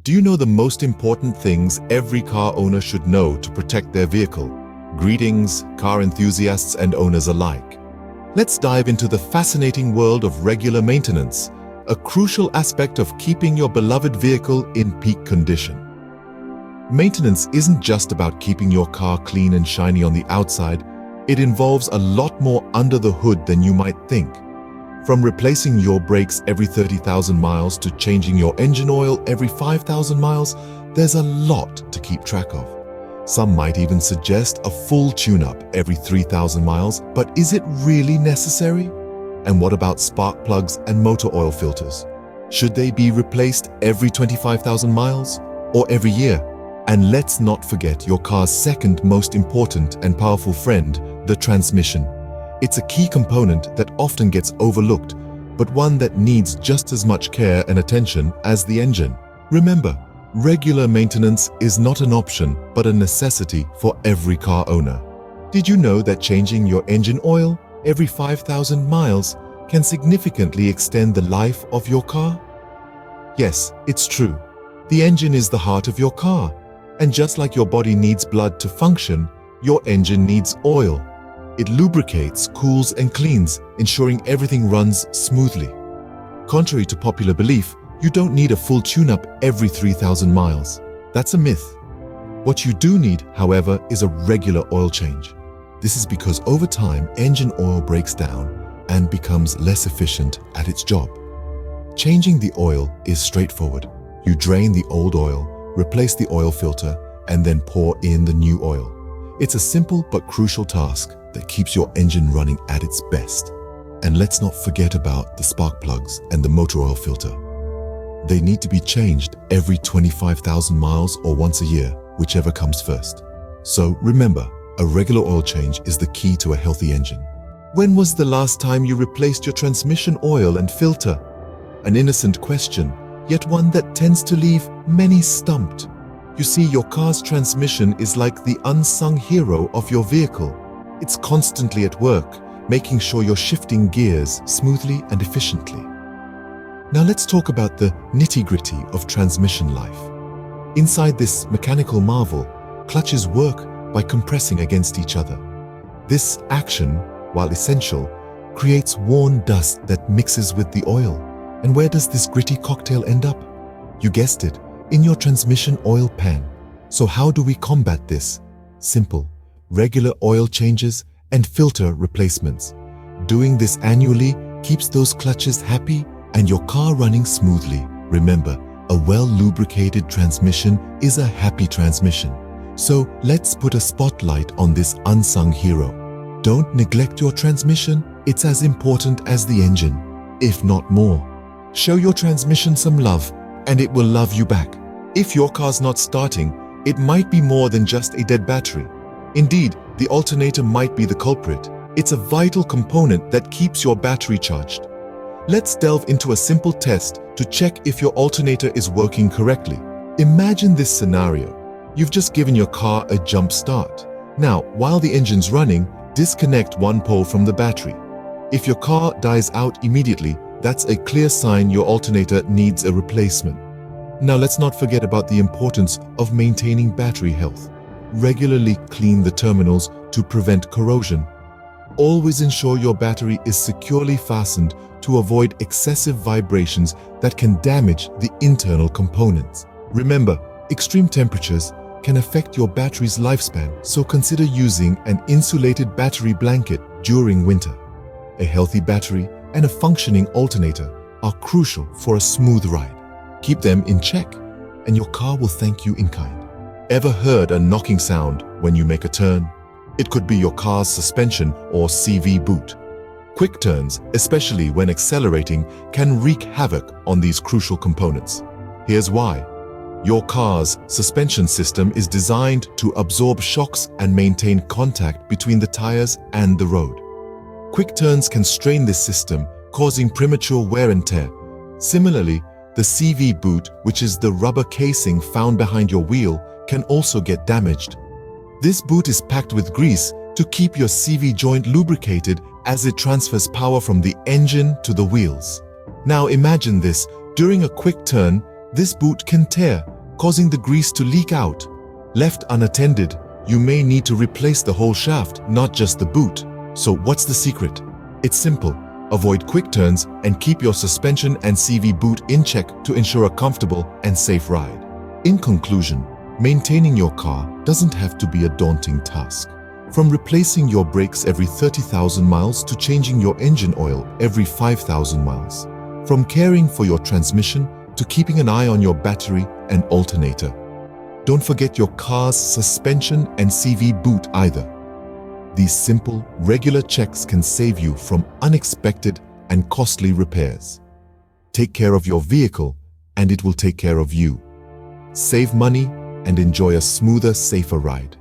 Do you know the most important things every car owner should know to protect their vehicle? Greetings, car enthusiasts and owners alike. Let's dive into the fascinating world of regular maintenance, a crucial aspect of keeping your beloved vehicle in peak condition. Maintenance isn't just about keeping your car clean and shiny on the outside. It involves a lot more under the hood than you might think. From replacing your brakes every 30,000 miles to changing your engine oil every 5,000 miles, there's a lot to keep track of. Some might even suggest a full tune-up every 3,000 miles, but is it really necessary? And what about spark plugs and motor oil filters? Should they be replaced every 25,000 miles or every year? And let's not forget your car's second most important and powerful friend, the transmission. It's a key component that often gets overlooked, but one that needs just as much care and attention as the engine. Remember, regular maintenance is not an option, but a necessity for every car owner. Did you know that changing your engine oil every 5,000 miles can significantly extend the life of your car? Yes, it's true. The engine is the heart of your car, and just like your body needs blood to function, your engine needs oil. It lubricates, cools, and cleans, ensuring everything runs smoothly. Contrary to popular belief, you don't need a full tune-up every 3,000 miles. That's a myth. What you do need, however, is a regular oil change. This is because over time, engine oil breaks down and becomes less efficient at its job. Changing the oil is straightforward. You drain the old oil, replace the oil filter, and then pour in the new oil. It's a simple but crucial task that keeps your engine running at its best. And let's not forget about the spark plugs and the motor oil filter. They need to be changed every 25,000 miles or once a year, whichever comes first. So remember, a regular oil change is the key to a healthy engine. When was the last time you replaced your transmission oil and filter? An innocent question, yet one that tends to leave many stumped. You see, your car's transmission is like the unsung hero of your vehicle. It's constantly at work, making sure you're shifting gears smoothly and efficiently. Now let's talk about the nitty-gritty of transmission life. Inside this mechanical marvel, clutches work by compressing against each other. This action, while essential, creates worn dust that mixes with the oil. And where does this gritty cocktail end up? You guessed it, in your transmission oil pan. So how do we combat this? Simple. Regular oil changes and filter replacements. Doing this annually keeps those clutches happy and your car running smoothly. Remember, a well-lubricated transmission is a happy transmission. So let's put a spotlight on this unsung hero. Don't neglect your transmission. It's as important as the engine, if not more. Show your transmission some love and it will love you back. If your car's not starting, it might be more than just a dead battery. Indeed, the alternator might be the culprit. It's a vital component that keeps your battery charged. Let's delve into a simple test to check if your alternator is working correctly. Imagine this scenario. You've just given your car a jump start. Now, while the engine's running, disconnect one pole from the battery. If your car dies out immediately, that's a clear sign your alternator needs a replacement. Now let's not forget about the importance of maintaining battery health. Regularly clean the terminals to prevent corrosion. Always ensure your battery is securely fastened to avoid excessive vibrations that can damage the internal components. Remember, extreme temperatures can affect your battery's lifespan, so consider using an insulated battery blanket during winter. A healthy battery and a functioning alternator are crucial for a smooth ride. Keep them in check, and your car will thank you in kind. Ever heard a knocking sound when you make a turn? It could be your car's suspension or CV boot. Quick turns, especially when accelerating, can wreak havoc on these crucial components. Here's why. Your car's suspension system is designed to absorb shocks and maintain contact between the tires and the road. Quick turns can strain this system, causing premature wear and tear. Similarly, the CV boot, which is the rubber casing found behind your wheel, can also get damaged. This boot is packed with grease to keep your CV joint lubricated as it transfers power from the engine to the wheels. Now imagine this. During a quick turn, This boot can tear, causing the grease to leak out. Left unattended, you may need to replace the whole shaft, not just the boot. So what's the secret? It's simple. Avoid quick turns and keep your suspension and CV boot in check to ensure a comfortable and safe ride. In conclusion, maintaining your car doesn't have to be a daunting task. From replacing your brakes every 30,000 miles to changing your engine oil every 5,000 miles. From caring for your transmission to keeping an eye on your battery and alternator. Don't forget your car's suspension and CV boot either. These simple, regular checks can save you from unexpected and costly repairs. Take care of your vehicle and it will take care of you. Save money and enjoy a smoother, safer ride.